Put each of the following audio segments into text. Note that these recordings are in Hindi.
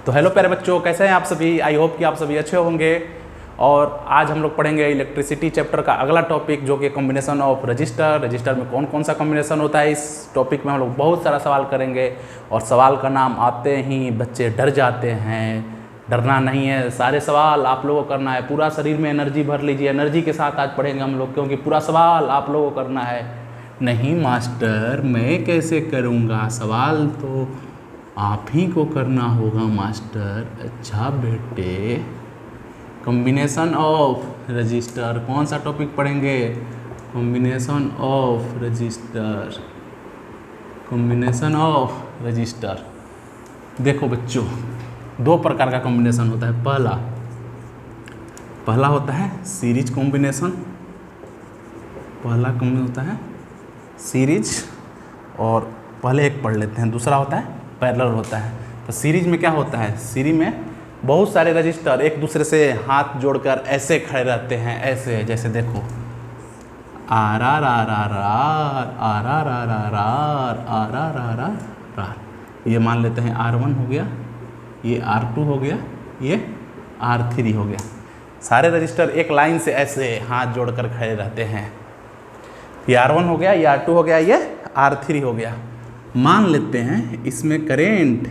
तो हेलो प्यारे बच्चों, कैसे हैं आप सभी। आई होप कि आप सभी अच्छे होंगे। और आज हम लोग पढ़ेंगे इलेक्ट्रिसिटी चैप्टर का अगला टॉपिक, जो कि कॉम्बिनेशन ऑफ रजिस्टर। रजिस्टर में कौन कौन सा कॉम्बिनेशन होता है, इस टॉपिक में हम लोग बहुत सारा सवाल करेंगे। और सवाल का नाम आते ही बच्चे डर जाते हैं। डरना नहीं है, सारे सवाल आप लोगों को करना है। पूरा शरीर में एनर्जी भर लीजिए। एनर्जी के साथ आज पढ़ेंगे हम लोग, क्योंकि पूरा सवाल आप लोगों को करना है। नहीं मास्टर, मैं कैसे करूँगा, सवाल तो आप ही को करना होगा मास्टर। अच्छा बेटे, कॉम्बिनेशन ऑफ रजिस्टर, कौन सा टॉपिक पढ़ेंगे? Combination of register, combination of register. देखो बच्चों, दो प्रकार का कॉम्बिनेशन होता है। पहला होता है सीरीज कॉम्बिनेशन। पहला कॉम्बिनेशन होता है सीरीज, और पहले एक पढ़ लेते हैं। दूसरा होता है पैरेलल होता है। तो सीरीज में क्या होता है? सीरीज में बहुत सारे रजिस्टर एक दूसरे से हाथ जोड़कर ऐसे खड़े रहते हैं, ऐसे। जैसे देखो, आर आर आर आर आर आर आर आर आर आर आर आर आर आर आर। ये मान लेते हैं R1 हो गया, ये R2 हो गया, ये R3 हो गया। सारे रजिस्टर एक लाइन से ऐसे हाथ जोड़कर खड़े रहते हैं। ये R1 हो गया, ये R2 हो गया, ये R3 हो गया। मान लेते हैं इसमें करेंट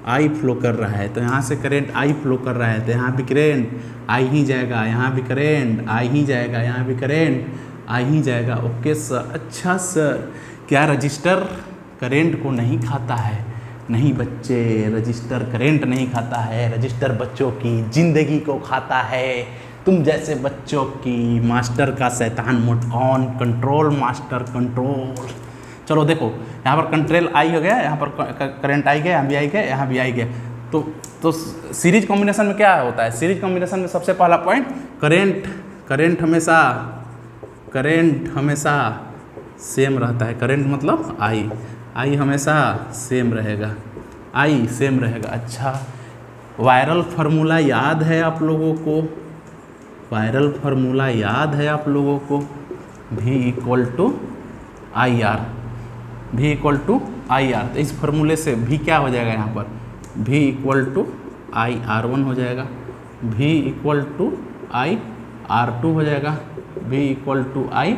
I फ्लो कर रहा है, तो यहाँ से करेंट I फ्लो कर रहा है, तो यहाँ भी करेंट I ही जाएगा, यहाँ भी करेंट I ही जाएगा, यहाँ भी करेंट I ही जाएगा। Okay sir. अच्छा सर, क्या रजिस्टर करेंट को नहीं खाता है? नहीं बच्चे, रजिस्टर करेंट नहीं खाता है। रजिस्टर बच्चों की ज़िंदगी को खाता है। तुम जैसे बच्चों की। मास्टर का शैतान mode on, control master control. चलो देखो, यहाँ पर कंट्रोल आई हो गया, यहाँ पर करंट आई गया, यहाँ भी आई गया, यहाँ भी आई गया। तो सीरीज कॉम्बिनेशन में क्या होता है? सीरीज कॉम्बिनेशन में सबसे पहला पॉइंट, करंट हमेशा सेम रहता है। करंट मतलब आई हमेशा सेम रहेगा, आई सेम रहेगा। अच्छा, वायरल फार्मूला याद है आप लोगों को? वायरल फार्मूला याद है आप लोगों को? V equal to I R, V equal to I R. तो इस फार्मूले से V क्या हो जाएगा? यहाँ पर V equal to I R1 हो जाएगा, V equal to I R2 हो जाएगा, V equal to I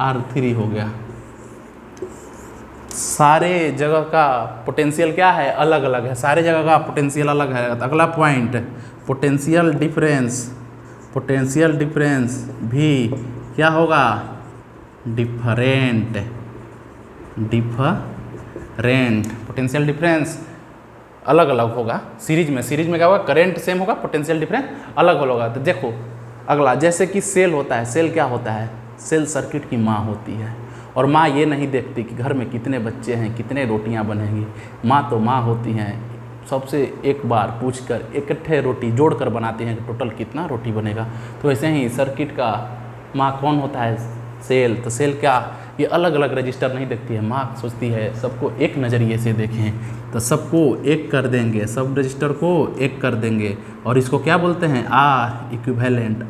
R3 हो गया। सारे जगह का पोटेंशियल क्या है? अलग अलग है। सारे जगह का पोटेंशियल अलग है। तो अगला पॉइंट, पोटेंशियल डिफरेंस भी क्या होगा? डिफरेंट। पोटेंशियल डिफरेंस अलग अलग होगा सीरीज में क्या होगा? करंट सेम होगा, पोटेंशियल डिफरेंस अलग होगा। तो देखो अगला, जैसे कि सेल होता है। सेल क्या होता है? सेल सर्किट की माँ होती है। और माँ ये नहीं देखती कि घर में कितने बच्चे हैं, कितने रोटियां बनेंगी। माँ तो माँ होती हैं, सबसे एक बार पूछकर इकट्ठे रोटी जोड़कर बनाती हैं कि टोटल कितना रोटी बनेगा। तो ऐसे ही सर्किट का माँ कौन होता है? सेल। तो सेल क्या, ये अलग अलग रजिस्टर नहीं देखती है। माँ सोचती है सबको एक नज़रिए से देखें, तो सबको एक कर देंगे, सब रजिस्टर को एक कर देंगे। और इसको क्या बोलते हैं? R equivalent.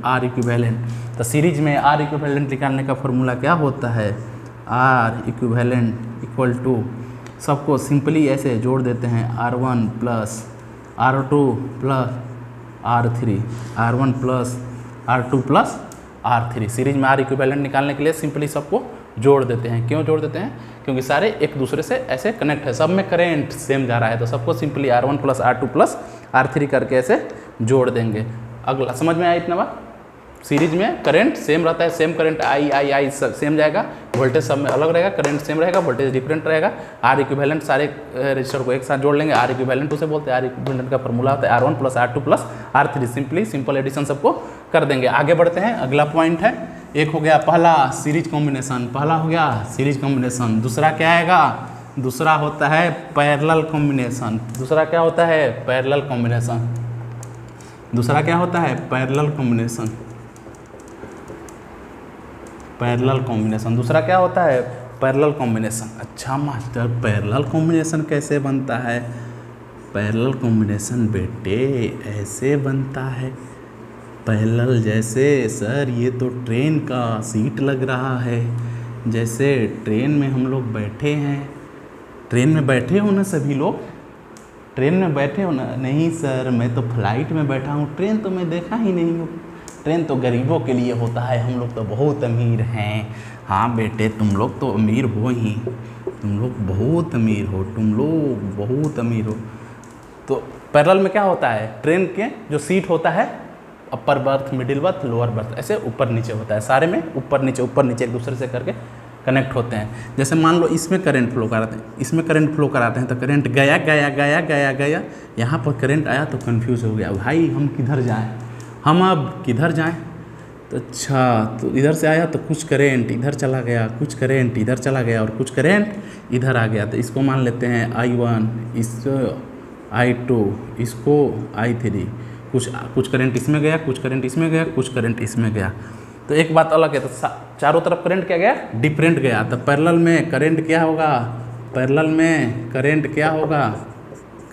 तो सीरीज में आर इक्विवेलेंट निकालने का फॉर्मूला क्या होता है? आर इक्विवेलेंट इक्वल टू, सबको सिंपली ऐसे जोड़ देते हैं, R1 plus R2 plus R3, R1 plus R2 plus R3। Series में आर इक्विवेलेंट निकालने के लिए सिंपली सबको जोड़ देते हैं। क्यों जोड़ देते हैं? क्योंकि सारे एक दूसरे से ऐसे कनेक्ट है, सब में करंट सेम जा रहा है। तो सबको simply R1 plus R2 plus R3 करके ऐसे जोड़ देंगे। अगला समझ में आया इतना बात? सीरीज में करंट सेम रहता है, सेम करंट आई सेम जाएगा, वोल्टेज सब में अलग रहेगा, करंट सेम रहेगा, वोल्टेज डिफरेंट रहेगा। आर इक्विवेलेंट सारे रजिस्टर को एक साथ जोड़ लेंगे। आर इक्विवेलेंट उसे बोलते हैं। आर इक्विवेलेंट का फॉर्मूला होता है R1 plus R2 plus R3। Simple addition सबको कर देंगे। आगे बढ़ते हैं। अगला पॉइंट है, एक हो गया पहला सीरीज कॉम्बिनेशन। दूसरा क्या आएगा? दूसरा होता है पैरेलल कॉम्बिनेशन। दूसरा क्या होता है? Parallel combination. दूसरा क्या होता है? Parallel combination. दूसरा क्या होता है? Parallel combination. अच्छा मास्टर, पैरेलल कॉम्बिनेशन कैसे बनता है? पैरेलल कॉम्बिनेशन बेटे ऐसे बनता है। पैरेलल जैसे, सर ये तो ट्रेन का सीट लग रहा है। जैसे ट्रेन में हम लोग बैठे हैं, ट्रेन में बैठे हो ना सभी लोग? ट्रेन में बैठे हो ना? नहीं सर, मैं तो फ्लाइट में बैठा हूँ, ट्रेन तो मैं देखा ही नहीं हूँ। ट्रेन तो गरीबों के लिए होता है, हम लोग तो बहुत अमीर हैं। हाँ बेटे, तुम लोग तो अमीर हो ही, तुम लोग बहुत अमीर हो, तुम लोग बहुत अमीर हो। तो पैरेलल में क्या होता है, ट्रेन के जो सीट होता है, upper berth, middle birth, lower berth, ऐसे ऊपर नीचे होता है, सारे में ऊपर नीचे एक दूसरे से करके कनेक्ट होते हैं। जैसे मान लो इसमें करंट फ्लो कराते हैं, इसमें करंट फ्लो कराते हैं, तो करंट गया गया गया गया गया, यहाँ पर करंट आया तो कंफ्यूज हो गया, भाई हम किधर जाएं, हम अब किधर जाएं? तो अच्छा, तो इधर से आया तो कुछ करंट इधर चला गया, कुछ करंट इधर चला गया और कुछ करंट इधर आ गया, तो इसको मान लेते हैं I1, इसको I2, इसको I3। कुछ करंट इसमें गया, कुछ करंट इसमें गया, कुछ करंट इसमें गया। तो एक बात अलग है, तो चारों तरफ करंट क्या गया, डिफरेंट गया। तो पैरेलल में करंट क्या होगा, पैरेलल में करंट क्या होगा,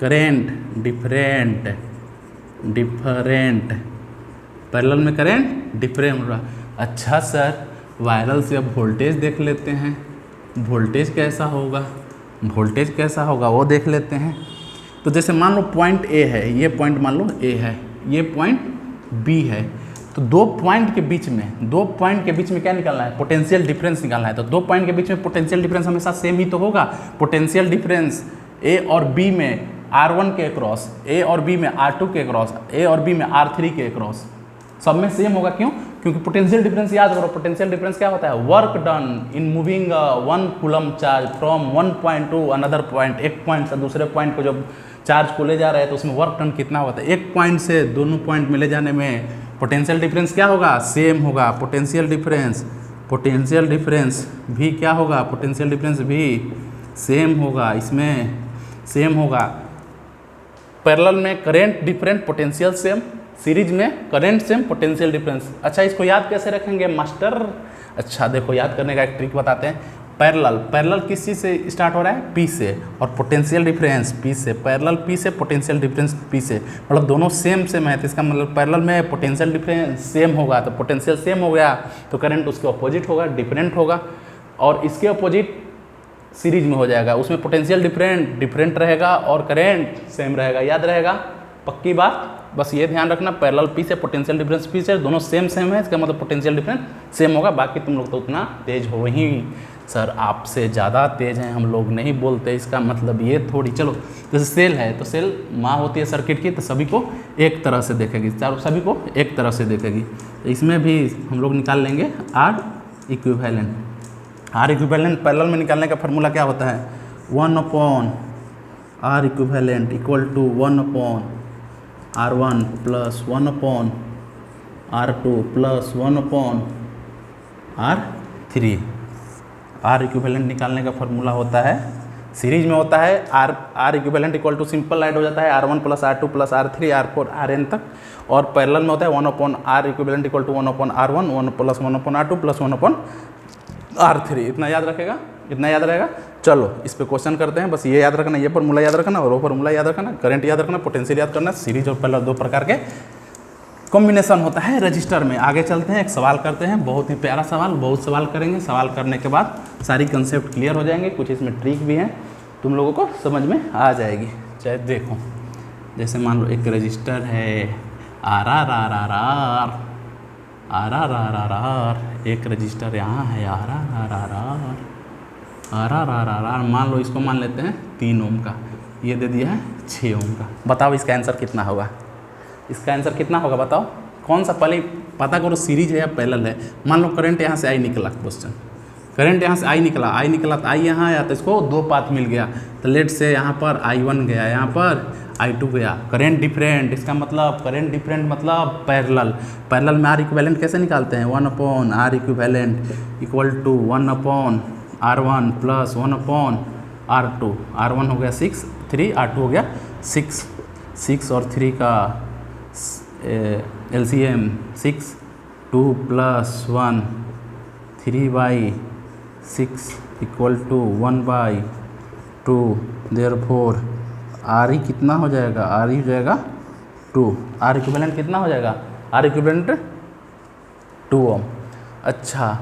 करंट डिफरेंट, पैरेलल में करंट डिफरेंट होगा। अच्छा सर, वायरल से अब वोल्टेज देख लेते हैं, वोल्टेज कैसा होगा, वोल्टेज कैसा होगा वो देख लेते हैं। तो जैसे मान लो पॉइंट ए है, ये पॉइंट मान लो ए है, ये पॉइंट बी है, तो दो पॉइंट के बीच में क्या निकालना है, पोटेंशियल डिफरेंस निकालना है। तो दो पॉइंट के बीच में पोटेंशियल डिफरेंस हमेशा सेम ही तो होगा। पोटेंशियल डिफरेंस ए और बी में R1 के अक्रॉस, ए और बी में R2 के अक्रॉस, ए और बी में R3 के अक्रॉस, सब में सेम होगा। क्यों? क्योंकि पोटेंशियल डिफरेंस याद करो, पोटेंशियल डिफरेंस क्या होता है, work done in moving 1 coulomb charge from 1 point two another point. एक पॉइंट से दूसरे पॉइंट को जब चार्ज को ले जा रहे हैं तो उसमें वर्क डन कितना होता है, एक पॉइंट से दोनों पॉइंट में ले जाने में पोटेंशियल डिफरेंस क्या होगा, सेम होगा। पोटेंशियल डिफरेंस भी क्या होगा, पोटेंशियल डिफरेंस भी सेम होगा, इसमें सेम होगा। पैरेलल में current different, potential same, series में करंट सेम, पोटेंशियल डिफरेंस। अच्छा, इसको याद कैसे रखेंगे मास्टर? अच्छा देखो, याद करने का एक ट्रिक बताते हैं। पैरेलल किस चीज़ से स्टार्ट हो रहा है, पी से, और पोटेंशियल डिफरेंस पी से, पैरेलल पी से, पोटेंशियल डिफरेंस पी से, मतलब दोनों सेम है। तो इसका मतलब पैरेलल में पोटेंशियल डिफरेंस सेम होगा, तो पोटेंशियल सेम हो गया तो करंट उसके अपोजिट होगा, डिफरेंट होगा। और इसके अपोजिट सीरीज में हो जाएगा, उसमें पोटेंशियल डिफरेंट रहेगा और करंट सेम रहेगा। याद रहेगा, पक्की बात? बस ये ध्यान रखना, पैरेलल पी से, पोटेंशियल डिफरेंस पी से, दोनों सेम है, इसका मतलब पोटेंशियल डिफरेंस सेम होगा। बाकी तुम लोग तो उतना तेज हो ही, सर आपसे ज़्यादा तेज हैं हम लोग, नहीं बोलते, इसका मतलब ये थोड़ी। चलो, जैसे सेल है तो सेल माँ होती है सर्किट की, तो सभी को एक तरह से देखेगी, सभी को एक तरह से देखेगी। तो इसमें भी हम लोग निकाल लेंगे R equivalent. R equivalent parallel में निकालने का फॉर्मूला क्या होता है, 1/R equivalent equal to 1/R1 plus 1/R2 plus 1/R3। R equivalent निकालने का फॉर्मूला होता है, सीरीज में होता है R equivalent equal to simple add हो जाता है R1 plus R2 plus R3 R4 Rn तक, और पैरेलल में होता है 1/R equivalent equal to 1/R1 1 plus 1/R2 plus 1/R3। इतना याद रखेगा, इतना याद रहेगा। चलो इस पे क्वेश्चन करते हैं, बस ये याद रखना, ये फॉर्मूला याद रखना और वो फॉर्मूला याद रखना, करंट याद रखना, पोटेंशियल याद करना। सीरीज और पैरेलल दो प्रकार के कॉम्बिनेशन होता है रजिस्टर में। आगे चलते हैं, एक सवाल करते हैं, बहुत ही प्यारा सवाल, बहुत सवाल करेंगे। सवाल करने के बाद सारी कंसेप्ट क्लियर हो जाएंगे, कुछ इसमें ट्रिक भी हैं, तुम लोगों को समझ में आ जाएगी। चाहे देखो, जैसे मान लो एक रजिस्टर है आर, एक रजिस्टर यहाँ है आर, मान लो इसको मान लेते हैं 3 ओम का, ये दे दिया है 6 ओम का। बताओ इसका आंसर कितना होगा, इसका आंसर कितना होगा बताओ? कौन सा, पहले पता करो सीरीज है या पैरेलल है। मान लो करंट यहाँ से आई निकला, क्वेश्चन करंट यहाँ से आई निकला तो आई यहाँ आया, तो इसको 2 पाथ मिल गया, तो लेट से यहाँ पर I1 गया, यहाँ पर I2 गया। करंट डिफरेंट, इसका मतलब करंट डिफरेंट मतलब पैरेलल में R इक्विवेलेंट कैसे निकालते हैं, 1/R equivalent equal to 1/R1 plus 1/R2। R1 हो गया 6, 3, R2 हो गया 6 और 3 का LCM 6, 2 + 1 3/6 equal to 1/2। Therefore RE कितना हो जाएगा, RE हो जाएगा 2। R इक्विवेलेंट कितना हो जाएगा, R इक्विवेलेंट 2 ओम। अच्छा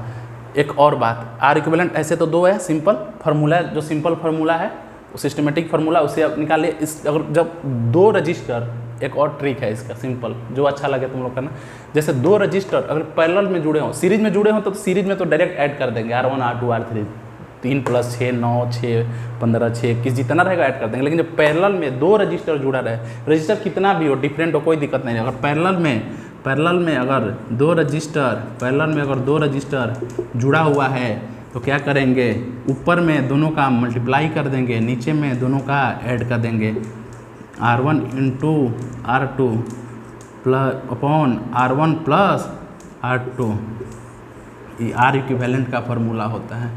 एक और बात, R इक्विवेलेंट ऐसे तो 2 है, सिंपल फार्मूला, जो सिंपल फार्मूला है वो सिस्टमेटिक फार्मूला उसे आप निकालिए। इस अगर जब दो रजिस्टर, एक और ट्रिक है इसका सिंपल, जो अच्छा लगे तुम लोग करना। जैसे दो रजिस्टर अगर पैरेलल में जुड़े हों, सीरीज में जुड़े हों, तो सीरीज में तो डायरेक्ट ऐड कर देंगे R1 R2 R3, 3 + 6 9 6 15 6 21 जितना रहेगा ऐड कर देंगे। लेकिन जब पैरेलल में दो रजिस्टर जुड़ा रहे, रजिस्टर कितना भी हो, डिफरेंट हो, कोई दिक्कत नहीं है। अगर पैरेलल में अगर दो रजिस्टर जुड़ा हुआ है तो क्या करेंगे, ऊपर में दोनों का मल्टीप्लाई कर देंगे, नीचे में दोनों का ऐड कर देंगे। R1 × R2 upon R1 + R2, ये R इक्विवेलेंट का फार्मूला होता है।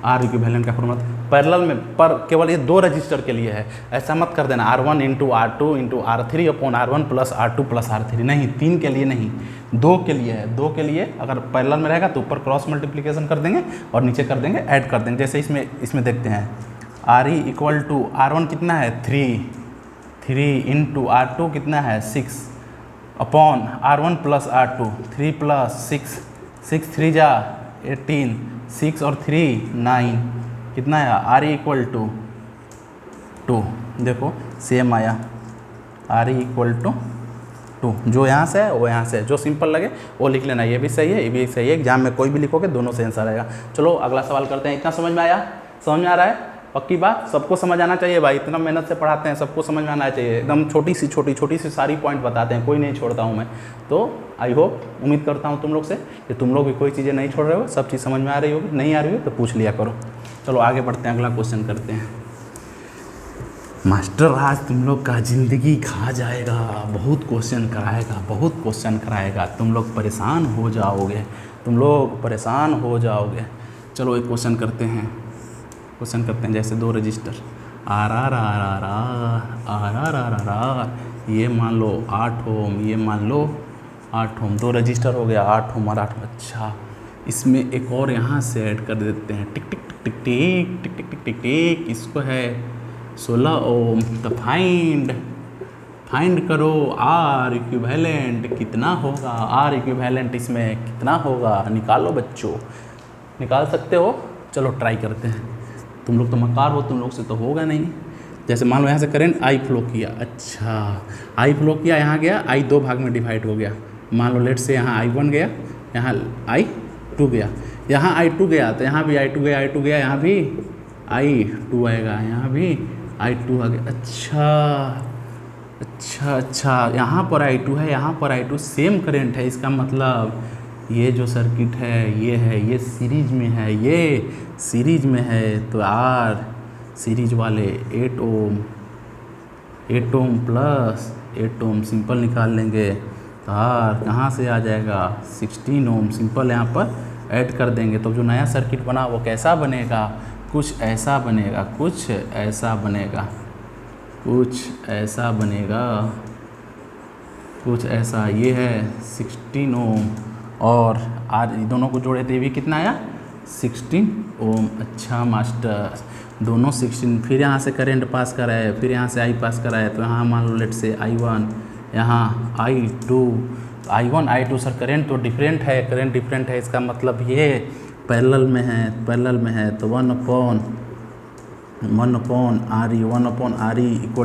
R इक्विवेलेंट का फार्मूला पैरेलल में पर केवल ये दो रजिस्टर के लिए है। ऐसा मत कर देना R1 × R2 × R3 upon R1 + R2 + R3, नहीं, 3 के लिए नहीं, 2 के लिए है। 2 के लिए अगर पैरेलल में रहेगा तो ऊपर क्रॉस मल्टीप्लिकेशन कर देंगे और नीचे कर देंगे ऐड कर देंगे। जैसे इसमें देखते हैं RE = R1 कितना है 3 × R2 कितना है 6 अपॉन R1 + R2, 3 + 6 6 3 जा 18, 6 और 3 9, कितना आया RE = 2। देखो सेम आया, RE = 2। जो यहाँ से है वो यहाँ से है, जो सिंपल लगे वो लिख लेना। ये भी सही है, ये भी सही है। एग्जाम में कोई भी लिखोगे दोनों से आंसर आएगा। चलो अगला सवाल करते हैं। इतना समझ में आया? समझ में आ रहा है? पक्की बात, सबको समझ आना चाहिए भाई, इतना मेहनत से पढ़ाते हैं, सबको समझ में आना चाहिए। एकदम छोटी सी सारी पॉइंट बताते हैं, कोई नहीं छोड़ता हूँ मैं। तो आई होप, उम्मीद करता हूँ तुम लोग से कि तुम लोग भी कोई चीज़ें नहीं छोड़ रहे हो, सब चीज़ समझ में आ रही होगी। नहीं आ रही हो तो पूछ लिया करो। चलो आगे बढ़ते हैं, अगला क्वेश्चन करते हैं। मास्टर आज तुम लोग का ज़िंदगी खा जाएगा, बहुत क्वेश्चन कराएगा, तुम लोग परेशान हो जाओगे। चलो एक क्वेश्चन करते हैं। जैसे दो रजिस्टर RR, ये मान लो 8 ओम, ये मान लो 8 ओम, 2 रजिस्टर हो गया 8 ओम और 8 ओम। अच्छा, इसमें एक और यहाँ से ऐड कर देते हैं, टिक टिक टिक टिक टिक टिक टिक टिक टिक, इसको है 16 ओम। तो फाइंड करो R इक्विवेलेंट कितना होगा। R इक्विवेलेंट इसमें कितना होगा, निकालो बच्चों, निकाल सकते हो। चलो ट्राई करते हैं। तुम लोग तो मकार हो, तुम लोग से तो होगा नहीं। जैसे मान लो यहाँ से करंट I फ्लो किया, अच्छा I फ्लो किया, यहाँ गया I 2 भाग में डिवाइड हो गया। मान लो लेट से यहाँ I1 गया, यहाँ I2 गया, यहाँ I2 गया तो यहाँ भी I2 गया, यहाँ भी I2 आएगा, यहाँ भी I2 आ गया। अच्छा, यहाँ पर I2 है, यहाँ पर I2, सेम करंट है। इसका मतलब ये जो सर्किट है ये सीरीज में है, तो R सीरीज वाले 8 ओम प्लस 8 ओम सिंपल निकाल लेंगे। तो R कहाँ से आ जाएगा 16 ओम, सिंपल यहाँ पर ऐड कर देंगे। तो जो नया सर्किट बना वो कैसा बनेगा, कुछ ऐसा बनेगा। ये है 16 ओम और R दोनों को जोड़े थे, भी कितना आया 16 ओम। अच्छा मास्टर, दोनों 16, फिर यहाँ से करंट पास कराए, फिर यहाँ से I पास कराए, तो यहाँ मान लो लेट से I1, यहाँ I1 I2 सर करंट तो डिफरेंट है, इसका मतलब ये पैरेलल में है, तो 1 अपॉन RE =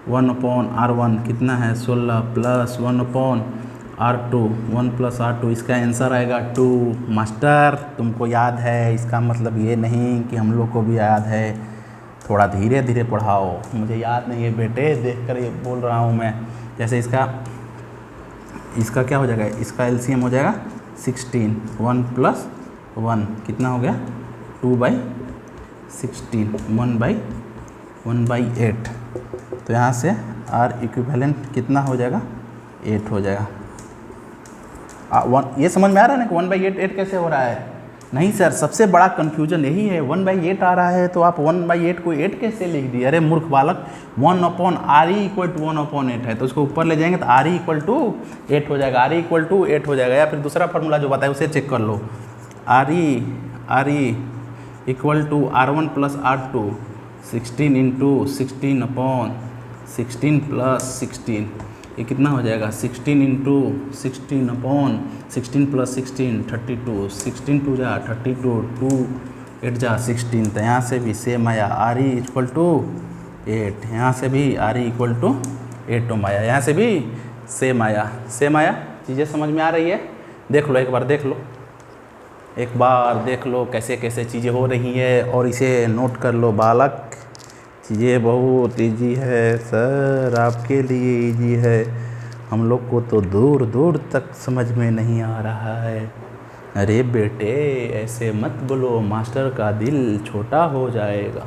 1 अपॉन R1 कितना है 16 प्लस 1 अपॉन R2, 1 + R2, इसका आंसर आएगा 2। मास्टर तुमको याद है, इसका मतलब ये नहीं कि हम लोग को भी याद है, थोड़ा धीरे धीरे पढ़ाओ। मुझे याद नहीं है बेटे, देखकर ये बोल रहा हूँ मैं। जैसे इसका क्या हो जाएगा, इसका LCM हो जाएगा 16, 1 + 1 कितना हो गया 2/16, 1/8। तो यहाँ से R इक्विवेलेंट कितना हो जाएगा 8 हो जाएगा। ये समझ में आ रहा है ना कि 1/8 कैसे हो रहा है? नहीं सर, सबसे बड़ा कन्फ्यूजन यही है, 1/8 आ रहा है तो आप 1/8 को 8 कैसे लिख दिए? अरे मूर्ख बालक, 1 अपॉन RE = 1/8 है, तो उसको ऊपर ले जाएंगे तो RE = 8 हो जाएगा, RE = 8 हो जाएगा। या फिर दूसरा फार्मूला जो बताया उसे चेक कर लो, RE = R1 + R2, 16 × 16 अपॉन 16 + 16, ये कितना हो जाएगा 16 × 16 अपॉन 16 + 16 32, 16 × 2 = 32, 2 8 जा 16, तो यहाँ से भी सेम आया आर ई इक्वल टू 8, यहाँ से भी आर ई इक्वल टू 8 ओम आया, यहाँ से भी सेम आया। चीज़ें समझ में आ रही है? देख लो, एक बार देख लो कैसे कैसे चीज़ें हो रही है और इसे नोट कर लो बालक। चीज़ें बहुत ईजी है सर, आपके लिए ईजी है, हम लोग को तो दूर दूर तक समझ में नहीं आ रहा है। अरे बेटे ऐसे मत बोलो, मास्टर का दिल छोटा हो जाएगा।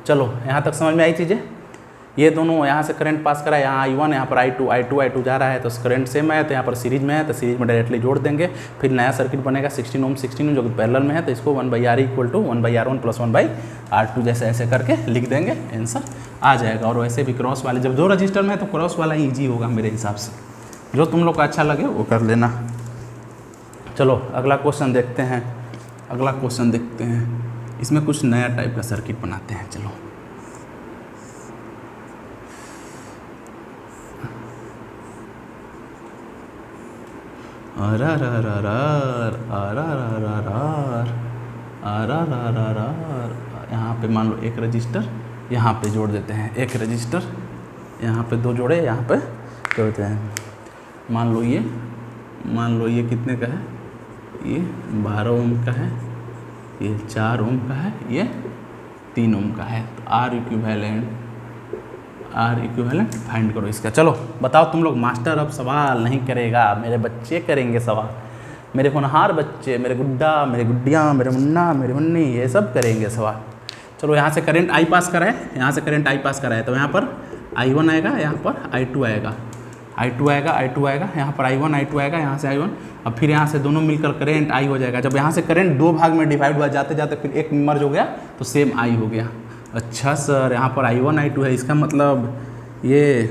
चलो यहाँ तक समझ में आई चीज़ें। ये दोनों यहाँ से करंट पास करा है, यहाँ I1, यहाँ पर I2 जा रहा है, तो करंट सेम है, तो यहाँ पर सीरीज में है, तो सीरीज में डायरेक्टली जोड़ देंगे। फिर नया सर्किट बनेगा 16 ओम जो कि पैरेलल में है, तो इसको 1/R equal to 1/R1 plus 1/R2 जैसे ऐसे करके लिख देंगे, आंसर आ जाएगा। और वैसे भी क्रॉस वाले जब 2 रजिस्टर में है तो क्रॉस वाला ही ईजी होगा मेरे हिसाब से, जो तुम लोग को अच्छा लगे वो कर लेना। चलो अगला क्वेश्चन देखते हैं। इसमें कुछ नया टाइप का सर्किट बनाते हैं। चलो यहाँ पे मान लो एक रजिस्टर यहाँ पे जोड़ देते हैं, एक रजिस्टर यहाँ पे 2 जोड़े यहाँ पे जोड़ते हैं। मान लो ये कितने का है? ये 12 ओम का है, ये 4 ओम का है, ये 3 ओम का है। तो आर इक्विवेलेंट फाइंड करो इसका। चलो बताओ तुम लोग। मास्टर अब सवाल नहीं करेगा, मेरे बच्चे करेंगे सवाल, मेरे होनहार बच्चे, मेरे गुड्डा, मेरे गुड्डियाँ, मेरे मुन्ना, मेरे मुन्नी, ये सब करेंगे सवाल। चलो यहाँ से करंट I पास करा है, तो यहाँ पर I1 आएगा, यहाँ पर I2 आएगा, यहाँ पर I1 I2 आएगा, यहाँ से I1। अब फिर यहाँ से दोनों मिलकर करंट I हो जाएगा। जब यहाँ से करंट 2 भाग में डिवाइड हुआ, जाते जाते फिर एक मर्ज हो गया तो सेम I हो गया। अच्छा सर, यहाँ पर I1 I2 है, इसका मतलब ये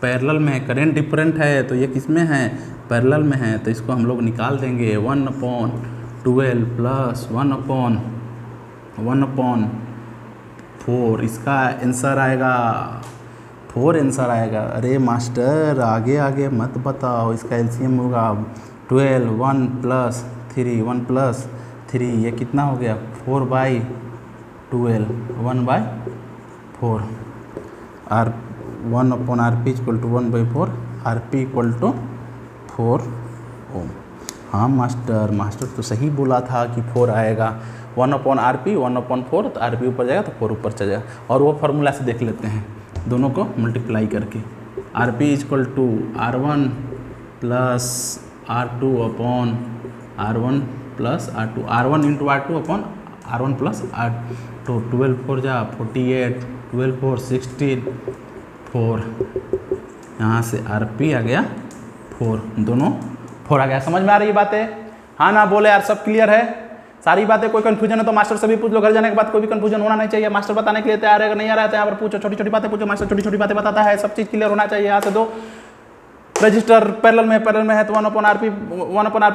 पैरेलल में है, करंट डिफरेंट है, तो ये किस में है? पैरेलल में है, तो इसको हम लोग निकाल देंगे 1/12 प्लस 1/4। इसका आंसर आएगा 4 आंसर आएगा। अरे मास्टर आगे मत बताओ, इसका एलसीएम होगा 12, 1 प्लस 3, ये कितना हो गया? 4/12, 1/4। R 1/RP equal to 1/4, RP equal to 4 ohm. हाँ मास्टर तो सही बोला था कि 4 आएगा। 1/RP 1/4, तो RP ऊपर जाएगा तो 4 ऊपर चल जाएगा। और वो फार्मूला से देख लेते हैं, दोनों को मल्टीप्लाई करके। RP equal to R1 plus R2 upon R1 plus R2, R1 into R2 upon R1 plus R2। 12 4 जा 48, 12 4 16, 4। यहाँ से RP आ गया 4, दोनों 4 आ गया। समझ में आ रही है बातें? हाँ ना बोले यार, सब क्लियर है सारी बातें? कोई कन्फ्यूजन है तो मास्टर से भी पूछ लो, घर जाने के बाद कोई भी कन्फ्यूजन होना नहीं चाहिए। मास्टर बताने के लिए तैयार है, नहीं आ रहा है तो यहाँ पर पूछो, छोटी छोटी बातें पूछो, मास्टर छोटी छोटी बातें बताता है, सब चीज़ क्लियर होना चाहिए। यहाँ से 2 रजिस्टर पैरेलल में है तो 1/RP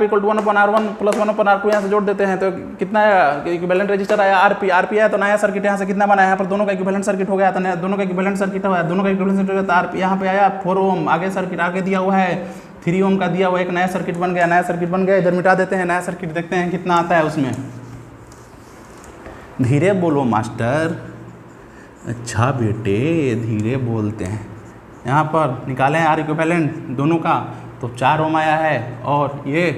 equal to 1/R1 plus 1/R2 यहाँ से जोड़ देते हैं, तो कितना इक्विवेलेंट रजिस्टर आया? RP है, तो नया सर्किट यहाँ से कितना बना है? यहाँ पर दोनों का इक्विवेलेंट सर्किट हो गया, तो दोनों का इक्विवेलेंट सर्किट हुआ, दोनों का इक्विवेलेंट सर्किट होगा, तो RP यहाँ पे आया 4 ओम। आगे सर्किट आगे दिया हुआ है 3 ओम का दिया हुआ, एक नया सर्किट बन गया, इधर मिटा देते हैं, नया सर्किट देखते हैं कितना आता है उसमें। धीरे बोलो मास्टर। अच्छा बेटे धीरे बोलते हैं। यहाँ पर निकालें आर इक्विवेलेंट दोनों का, तो 4 ओम आया है और ये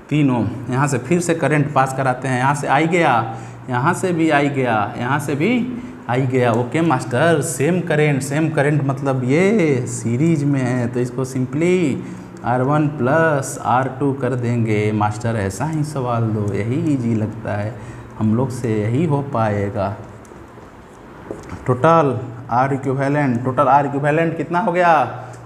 3 ओम। यहाँ से फिर से करंट पास कराते हैं, यहाँ से आई गया, यहाँ से भी आई गया, यहाँ से भी आई गया। ओके मास्टर, सेम करंट मतलब ये सीरीज में है, तो इसको सिंपली R1 प्लस R2 कर देंगे। मास्टर ऐसा ही सवाल दो, यही इजी लगता है, हम लोग से यही हो पाएगा। टोटल आर इक्विवेलेंट कितना हो गया?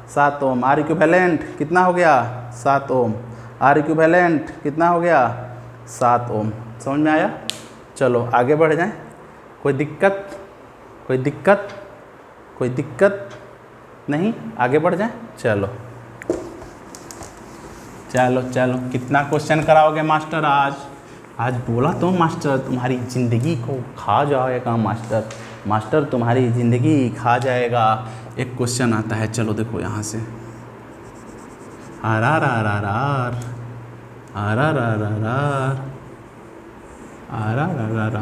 7 ओम। आर इक्विवेलेंट कितना हो गया? 7 ओम। आर इक्विवेलेंट कितना हो गया? 7 ओम। समझ में आया? चलो आगे बढ़ जाएं। कोई दिक्कत नहीं? आगे बढ़ जाएं। चलो कितना क्वेश्चन कराओगे मास्टर आज बोला तो मास्टर तुम्हारी ज़िंदगी को खा जाएगा। मास्टर तुम्हारी ज़िंदगी खा जाएगा। एक क्वेश्चन आता है, चलो देखो यहाँ से। आर आर आर आर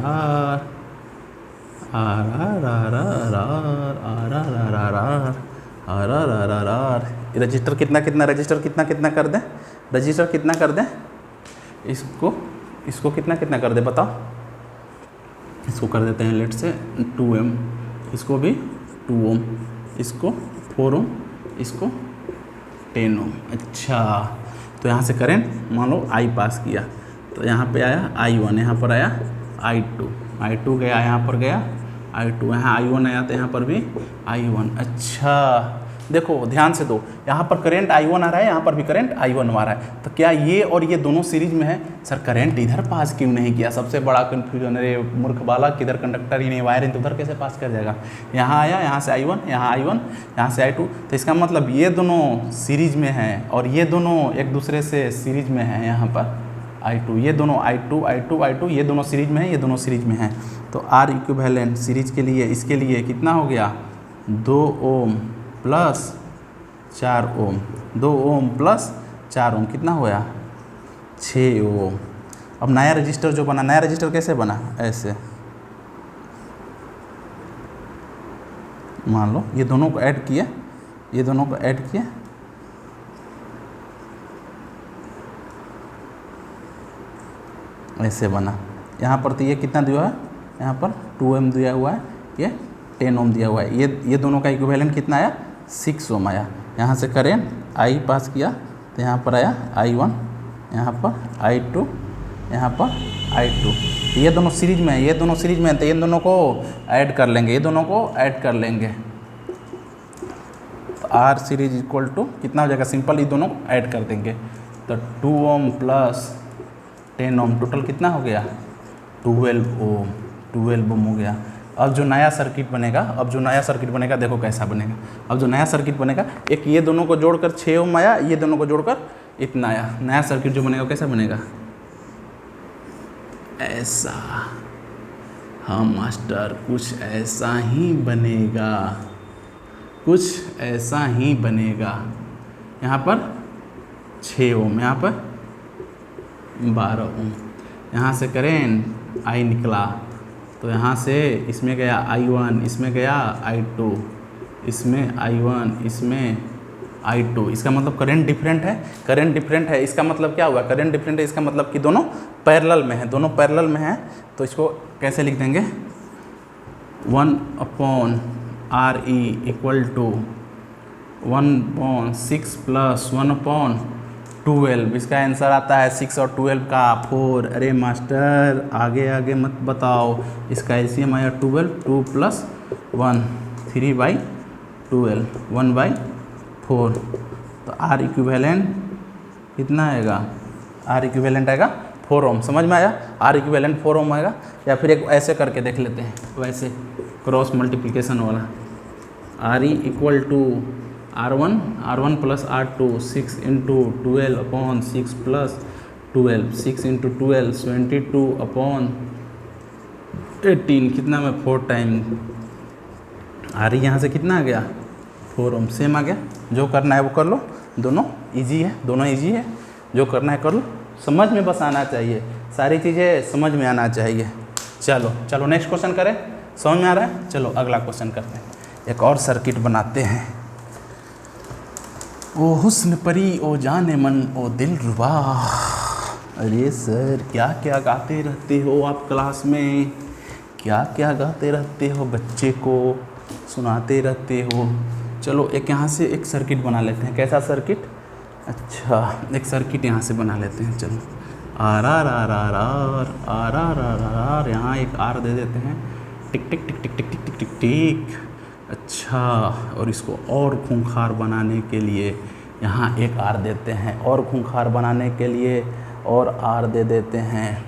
आर आर आर आर आर आर आर आर आर आर आर आर। रजिस्टर कितना कितना, रजिस्टर कितना कितना कर दें, रजिस्टर कितना कर दें, इसको कितना कितना कर दें बताओ। इसको कर देते हैं लेट से 2m, इसको भी 2 ओम, इसको 4 ओम, इसको 10 ओम। अच्छा, तो यहाँ से करंट मान लो I पास किया, तो यहाँ पे आया I1, यहाँ पर आया I2 गया, यहाँ पर गया I2, यहाँ I1 आया तो यहाँ पर भी I1। अच्छा देखो ध्यान से दो, यहाँ पर करंट I1 आ रहा है, यहाँ पर भी करंट I1 आ रहा है, तो क्या ये और ये दोनों सीरीज में है? सर करंट इधर पास क्यों नहीं किया? सबसे बड़ा कन्फ्यूजन है मूर्ख बालक, किधर कंडक्टर ही नहीं, वायर है तो उधर कैसे पास कर जाएगा? यहाँ आया, यहाँ से I1, यहाँ I1, यहाँ से I2, तो इसका मतलब ये दोनों सीरीज में हैं और ये दोनों एक दूसरे से सीरीज में हैं। यहाँ पर I2, ये दोनों I2 ये दोनों सीरीज में हैं, ये दोनों सीरीज में हैं। तो R इक्विवेलेंट सीरीज के लिए, इसके लिए कितना हो गया? 2 ओम प्लस 4 ओम, 2 ओम प्लस 4 ओम कितना होया? 6 ओम। अब नया रजिस्टर जो बना, नया रजिस्टर कैसे बना? ऐसे मान लो ये दोनों को ऐड किए, ये दोनों को ऐड किए, ऐसे बना। यहाँ पर तो ये कितना दिया है? यहाँ पर 2m दिया हुआ है, ये 10 ओम दिया हुआ है। ये दोनों का इक्विवेलेंट कितना आया? 6 ओम आया। यहाँ से करेंट I पास किया तो यहाँ पर आया I1, यहाँ पर I2, यहाँ पर I2। तो ये दोनों सीरीज में है, ये दोनों सीरीज में है, तो ये दोनों को ऐड कर लेंगे, ये दोनों को ऐड कर लेंगे। तो R सीरीज इक्वल टू कितना हो जाएगा? सिंपल ये दोनों को ऐड कर देंगे, तो 2 ओम प्लस 10 ओम टोटल कितना हो गया? 12 ओम, 12 ओम हो गया। अब जो नया सर्किट बनेगा, देखो कैसा बनेगा। अब जो नया सर्किट बनेगा, एक ये दोनों को जोड़कर 6 ओम आया, ये दोनों को जोड़कर इतना आया। नया सर्किट जो बनेगा कैसा बनेगा? ऐसा। हाँ मास्टर, कुछ ऐसा ही बनेगा, कुछ ऐसा ही बनेगा। यहाँ पर 6 ओम, यहाँ पर 12 ओम। यहाँ से करेंट I निकला, तो यहाँ से इसमें गया I1, इसमें गया I2, इसमें I1, इसमें I2। इसका मतलब करंट डिफरेंट है, करंट डिफरेंट है। इसका मतलब क्या हुआ? करंट डिफरेंट है, इसका मतलब कि दोनों पैरेलल में है, दोनों पैरेलल में है। तो इसको कैसे लिख देंगे? 1/RE equal to 1/6 plus 1/12। इसका आंसर आता है 6 और 12 का 4। अरे मास्टर आगे आगे मत बताओ, इसका एलसीएम आया 12, 2 + 1, 3/12, 1/4। तो R इक्विवेलेंट कितना आएगा? R इक्विवेलेंट आएगा 4 ओम। समझ में आया? R इक्विवेलेंट 4 ओम आएगा। या फिर एक ऐसे करके देख लेते हैं, वैसे क्रॉस मल्टीप्लिकेशन वाला। RE equal to R1 plus R2, 6 × 12/6 + 12, 6 × 12 22/18। कितना में 4 टाइम। RE यहाँ से कितना आ गया? 4 ओम। सेम आ गया। जो करना है वो कर लो, दोनों इजी है, दोनों इजी है। जो करना है कर लो, समझ में बस आना चाहिए, सारी चीज़ें समझ में आना चाहिए। चलो नेक्स्ट क्वेश्चन करें। समझ में आ रहा है? चलो अगला क्वेश्चन करते हैं। एक और सर्किट बनाते हैं। ओ हुस्न परी, ओ जाने मन, ओ दिल रुबा। अरे सर क्या क्या गाते रहते हो आप क्लास में, क्या क्या गाते रहते हो, बच्चे को सुनाते रहते हो। चलो एक यहाँ से एक सर्किट बना लेते हैं। कैसा सर्किट? अच्छा एक सर्किट यहाँ से बना लेते हैं। चलो आर आर आर आर आर आर आर आर आर, यहाँ एक आर दे देते हैं। टिक टिक टिक टिक टिक टिक टिक टिक टिक। अच्छा, और इसको और खूंखार बनाने के लिए यहाँ एक आर देते हैं, और खूंखार बनाने के लिए और आर दे देते हैं।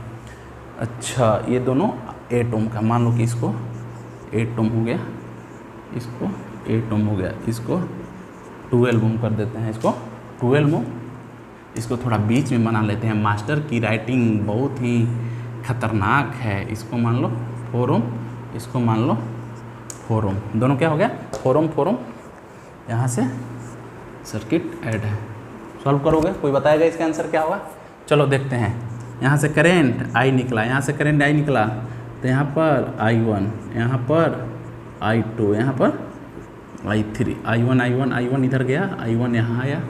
अच्छा ये दोनों 8 ओम का, मान लो कि इसको 8 ओम हो गया, इसको 8 ओम हो गया, इसको 12 ओम कर देते हैं, इसको 12 ओम। इसको थोड़ा बीच में बना लेते हैं। मास्टर की राइटिंग बहुत ही खतरनाक है। इसको मान लो 4 ओम, इसको मान लो 4 ओम। दोनों क्या हो गया? 4 ओम 4 ओम। यहाँ से सर्किट ऐड है। सॉल्व करोगे? कोई बताएगा इसका आंसर क्या होगा? चलो देखते हैं। यहाँ से करेंट आई निकला, यहाँ से करेंट आई निकला, तो यहाँ पर I1, यहाँ पर I2, यहाँ पर I3, I1 इधर गया, I1 यहाँ आया,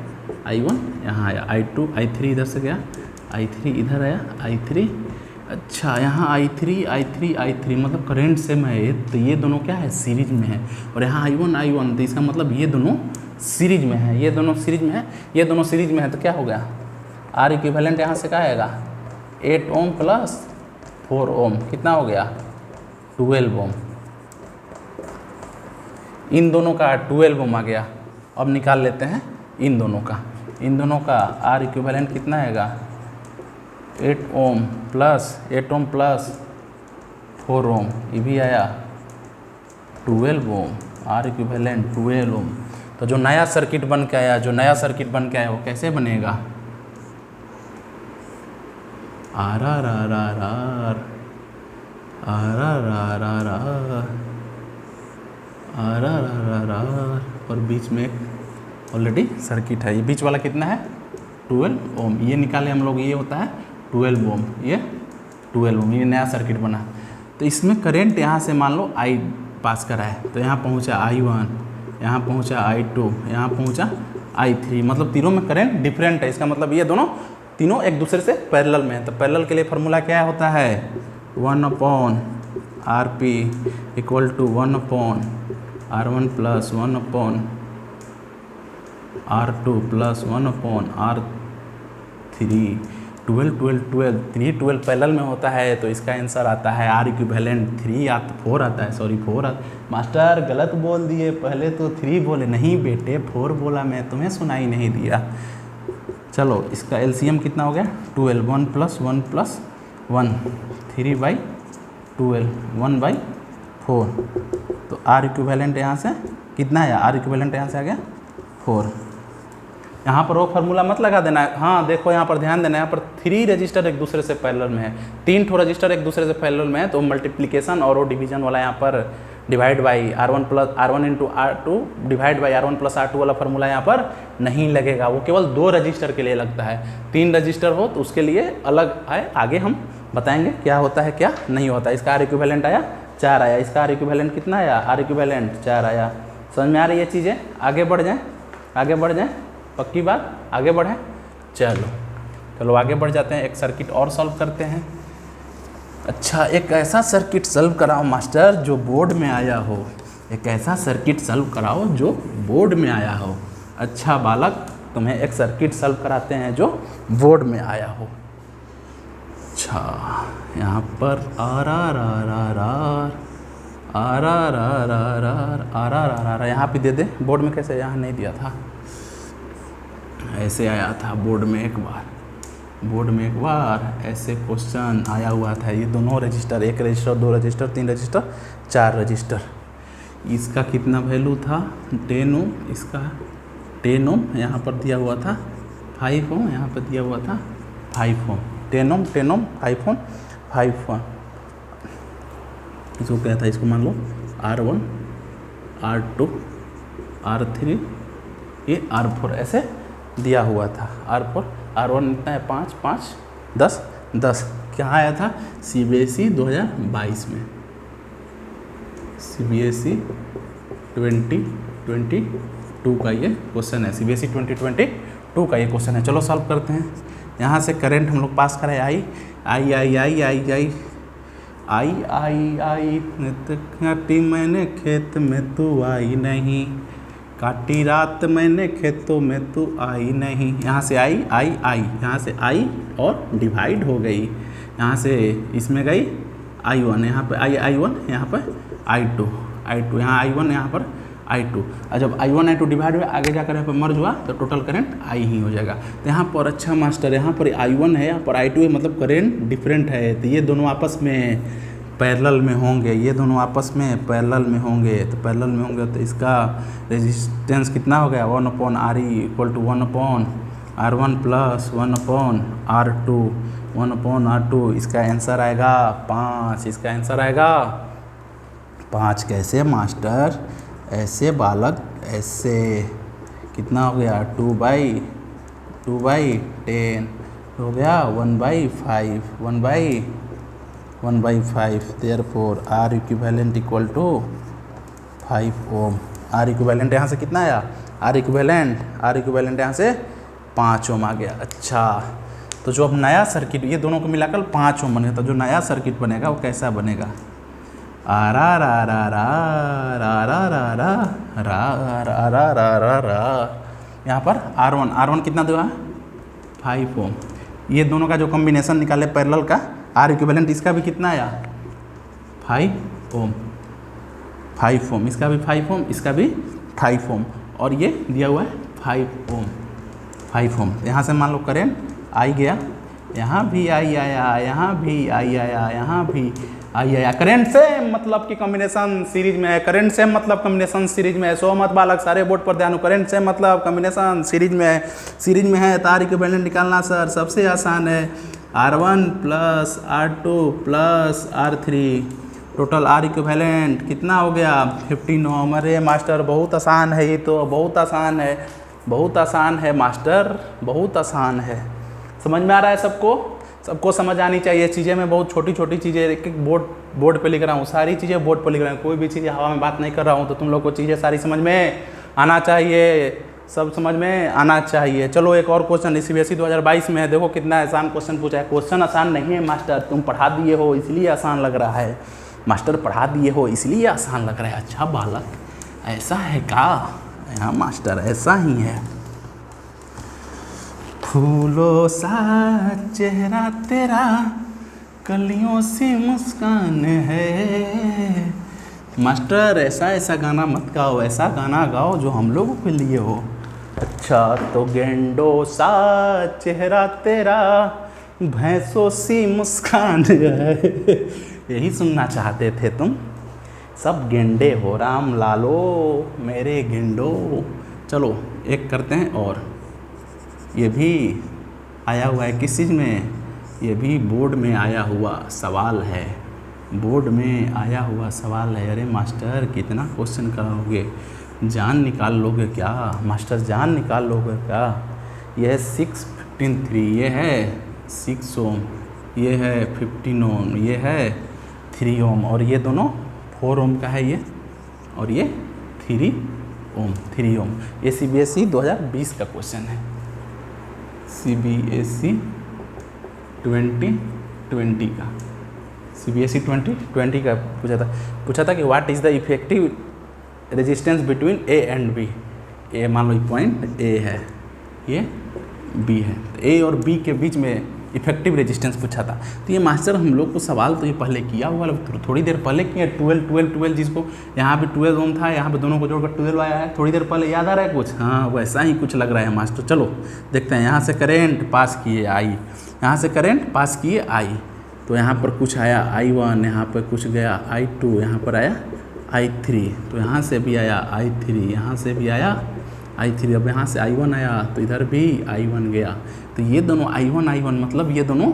I1 यहाँ आया, I2 I3 इधर से गया, I3 इधर आया, I3, अच्छा यहाँ I3 मतलब करेंट सेम है, तो ये दोनों क्या है, सीरीज में है। और यहाँ I1 तो इसका मतलब ये दोनों सीरीज में है, ये दोनों सीरीज में है, ये दोनों सीरीज में है, तो क्या हो गया, R इक्विवेलेंट यहाँ से क्या आएगा, 8 ओम प्लस 4 ओम, कितना हो गया, 12 ओम। इन दोनों का 12 ओम आ गया। अब निकाल लेते हैं इन दोनों का R इक्विवेलेंट कितना आएगा, 8 ओम प्लस 4 ओम, ये भी आया 12 ओम, R इक्विवेलेंट 12 ओम। तो जो नया सर्किट बन के आया, वो कैसे बनेगा, आर और बीच में ऑलरेडी सर्किट है, ये बीच वाला कितना है, 12 ओम, ये निकाले हम लोग, ये होता है 12 ओम, ये 12 ओम, ये नया सर्किट बना। तो इसमें करंट यहाँ से मान लो I पास करा है, तो यहाँ पहुँचा I1, यहाँ पहुँचा I2, यहाँ पहुँचा I3, मतलब तीनों में करंट डिफरेंट है। इसका मतलब ये दोनों तीनों एक दूसरे से पैरेलल में है। तो पैरेलल के लिए फार्मूला क्या होता है, 1/RP equal to 1/R1 plus 1/R2 plus 1/R3। 12 parallel में होता है, तो इसका आंसर आता है R इक्विवेलेंट 4 आता है, सॉरी 4 मास्टर गलत बोल दिए, पहले तो 3 बोले, नहीं बेटे 4 बोला मैं, तुम्हें सुनाई नहीं दिया। चलो इसका LCM कितना हो गया, 12, 1 प्लस 1 प्लस 1, 3/12, 1/4। तो R इक्विवेलेंट यहाँ से कितना है, R इक्विवेलेंट यहाँ से आ गया 4। यहाँ पर वो फार्मूला मत लगा देना है, हाँ देखो यहाँ पर ध्यान देना है, यहाँ पर 3 रजिस्टर एक दूसरे से पैरेलल में है, 3 ठो रजिस्टर एक दूसरे से पैरेलल में है, तो मल्टीप्लिकेशन और वो डिवीजन वाला यहाँ पर divide by R1 into R2 divide by R1 plus R2 वाला फार्मूला यहाँ पर नहीं लगेगा, वो केवल 2 रजिस्टर के लिए लगता है। 3 रजिस्टर हो तो उसके लिए अलग है, आगे हम बताएंगे क्या होता है क्या नहीं होता है। इसका R इक्विवेलेंट आया 4 आया, इसका R इक्विवेलेंट कितना आया, R इक्विवेलेंट 4 आया। समझ में आ रही है चीज़ें, आगे बढ़ जाएँ, पक्की बात, आगे बढ़ें। चलो आगे बढ़ जाते हैं, एक सर्किट और सॉल्व करते हैं। अच्छा, एक ऐसा सर्किट सॉल्व कराओ मास्टर जो बोर्ड में आया हो, एक ऐसा सर्किट सॉल्व कराओ जो बोर्ड में आया हो। अच्छा बालक, तुम्हें एक सर्किट सॉल्व कराते हैं जो बोर्ड में आया हो। अच्छा, यहाँ पर आर यहाँ पे दे दे, बोर्ड में कैसे, यहाँ नहीं दिया था, ऐसे आया था बोर्ड में एक बार ऐसे क्वेश्चन आया हुआ था। ये दोनों register, 1 register, 2 register, 3 register, 4 register, इसका कितना वैल्यू था, 10 ओम, इसका 10 ओम यहाँ पर दिया हुआ था, 5 ओम यहाँ पर दिया हुआ था, 5 ओम, 10 ओम 5 ओम 5 ओम। इसको क्या था, इसको मान लो R1 R2 R3 ये R4 ऐसे दिया हुआ था। R1 इतना है 5 5 10 क्या आया था, CBSE 2022 में, CBSE 2022 का ये क्वेश्चन है, CBSE 2022 का ये क्वेश्चन है। चलो सॉल्व करते हैं। यहाँ से करंट हम लोग पास करें, आई काटी मैंने खेत में तू आई नहीं, काटी रात मैंने खेतों में तू आई नहीं। यहाँ से आई यहाँ से आई और डिवाइड हो गई, यहाँ से इसमें गई I1, यहाँ पे I1, यहाँ पर I2 यहाँ I1, यहाँ पर I2। और जब I1 I2 डिवाइड हुआ, आगे जाकर यहाँ पर मर्ज हुआ तो टोटल करंट I ही हो जाएगा। तो यहाँ पर अच्छा मास्टर, यहाँ पर I1 है, यहाँ पर I2 है, मतलब करंट डिफरेंट है, तो ये दोनों आपस में पैरेलल में होंगे, ये दोनों आपस में पैरेलल में होंगे। तो पैरेलल में होंगे तो इसका रेजिस्टेंस कितना हो गया, 1/RE equal to 1/R1 plus 1/R2 1/R2। इसका आंसर आएगा 5, इसका आंसर आएगा 5। कैसे मास्टर, ऐसे बालक, ऐसे कितना हो गया, 2/10 हो गया 1/5 therefore R equivalent equal to 5 ohm. R equivalent यहाँ से कितना आया, आर इक्विवेलेंट यहाँ से 5 ओम आ गया। अच्छा, तो जो अब नया सर्किट, ये दोनों को मिलाकर 5 ओम बनेगा, तो जो नया सर्किट बनेगा वो कैसा बनेगा, आर आर आर आर आर आर आर आर आर आर आर आर आर। यहाँ पर R1 कितना देगा 5 ओम। ये दोनों का जो कॉम्बिनेशन निकाले पैरेलल का, आर इक्विवेलेंट इसका भी कितना आया 5 ओम, इसका भी 5 ओम, इसका भी 5 ओम, और ये दिया हुआ है 5 ओम। यहाँ से मान लो करेंट आई गया, यहाँ भी आई आया, यहाँ भी आई आया, यहाँ भी आई आया। करंट से मतलब कि कॉम्बिनेशन सीरीज में है, करंट से मतलब कॉम्बिनेशन सीरीज में है। सो मत बालक, सारे बोर्ड पर ध्यान हो। करंट से मतलब कॉम्बिनेशन सीरीज में है, तो आर इक्विवेलेंट निकालना सर सबसे आसान है। R1 plus R2 plus R3, total R equivalent कितना हो गया 15 ओम। अरे मास्टर बहुत आसान है, ये तो बहुत आसान है, बहुत आसान है मास्टर, बहुत आसान है। समझ में आ रहा है सबको समझ आनी चाहिए चीज़ें। मैं बहुत छोटी छोटी चीज़ें एक एक बोर्ड पे लिख रहा हूँ, सारी चीज़ें बोर्ड पे लिख रहा हूँ, कोई भी चीज़ हवा में बात नहीं कर रहा हूँ। तो तुम लोग को चीज़ें सारी समझ में आना चाहिए, सब समझ में आना चाहिए। चलो एक और क्वेश्चन CBSE 2022 में है, देखो कितना आसान क्वेश्चन पूछा है। क्वेश्चन आसान नहीं है मास्टर, तुम पढ़ा दिए हो इसलिए आसान लग रहा है, मास्टर पढ़ा दिए हो इसलिए आसान लग रहा है। अच्छा बालक ऐसा है का? हाँ मास्टर ऐसा ही है। फूलों सा चेहरा तेरा, कलियों सी मुस्कान है। मास्टर ऐसा गाना मत गाओ, ऐसा गाना गाओ जो हम लोगों के लिए हो। अच्छा, तो गेंडों सा चेहरा तेरा, भैंसों सी मुस्कान है। यही सुनना चाहते थे तुम, सब गेंडे हो राम लालो मेरे गेंडो। चलो एक करते हैं और, ये भी आया हुआ है किस चीज़ में, ये भी बोर्ड में आया हुआ सवाल है, बोर्ड में आया हुआ सवाल है। अरे मास्टर कितना क्वेश्चन कराओगे, जान निकाल लोगे क्या मास्टर, जान निकाल लोगे क्या? यह है 615 ये है 6 ओम, ये है 15 ओम, ये है 3 ओम, और ये दोनों 4 ओम का है ये, और ये 3 ओम। ये CBSE 2020 का क्वेश्चन है, CBSE 2020 का, CBSE 2020 का पूछा था कि what is the effective resistance between A and B। ए मान लो पॉइंट A है, ये B है, तो A और B के बीच में इफेक्टिव रेजिस्टेंस पूछा था। तो ये मास्टर हम लोग को सवाल तो ये पहले किया हुआ, थोड़ी देर पहले किया। 12 जिसको यहाँ पे 12 ओम था, यहाँ पे दोनों को जोड़कर 12 आया है, थोड़ी देर पहले याद आ रहा है कुछ? हाँ वैसा ही कुछ लग रहा है मास्टर। चलो देखते हैं। यहाँ से करेंट पास किए आई, यहाँ से करेंट पास किए आई, तो यहाँ पर कुछ आया I1, यहाँ पर कुछ गया I2, यहाँ पर आया I3, तो यहाँ से भी आया I3, यहाँ से भी आया I3। अब यहाँ से I1 आया तो इधर भी I1 गया, तो ये दोनों I1 मतलब ये दोनों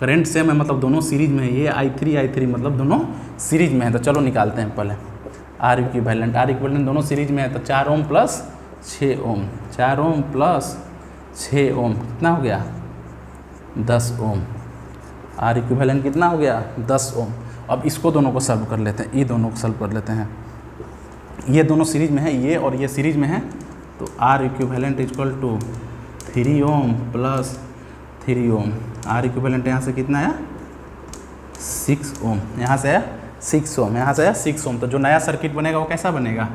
करंट सेम है, मतलब दोनों सीरीज में है। ये I3 मतलब दोनों सीरीज में है। तो चलो निकालते हैं पहले आर इक्विवेलेंट दोनों सीरीज में है। तो 4 ओम प्लस 6 ओम, 4 ओम प्लस 6 ओम कितना हो गया 10 ओम। आर इक्विवेलेंट कितना हो गया 10 ओम। अब इसको दोनों को सॉल्व कर लेते हैं, ये दोनों को सॉल्व कर लेते हैं। ये दोनों सीरीज में है, ये और ये सीरीज में है, तो R equivalent equal to 3 ohm plus 3 ohm. R equivalent यहाँ से कितना आया 6 ओम, यहाँ से आया 6 ओम, यहाँ से आया 6 ओम। तो जो नया सर्किट बनेगा वो कैसा बनेगा,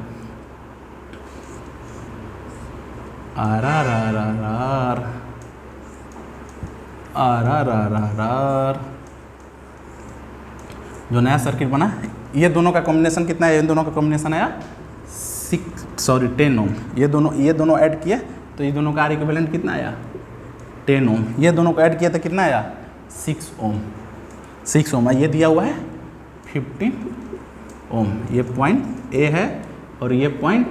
आर आर आर आर आर आर आर आर आर आर। जो नया सर्किट बना, ये दोनों का कॉम्बिनेशन कितना है, इन दोनों का कॉम्बिनेशन आया 10 ओम। ये दोनों ऐड किए तो ये दोनों का आर इक्विवेलेंट कितना आया 10 ओम। ये दोनों को ऐड किया तो कितना आया 6 ओम। 6 ओम ये दिया हुआ है 15 ओम। ये पॉइंट ए है और ये पॉइंट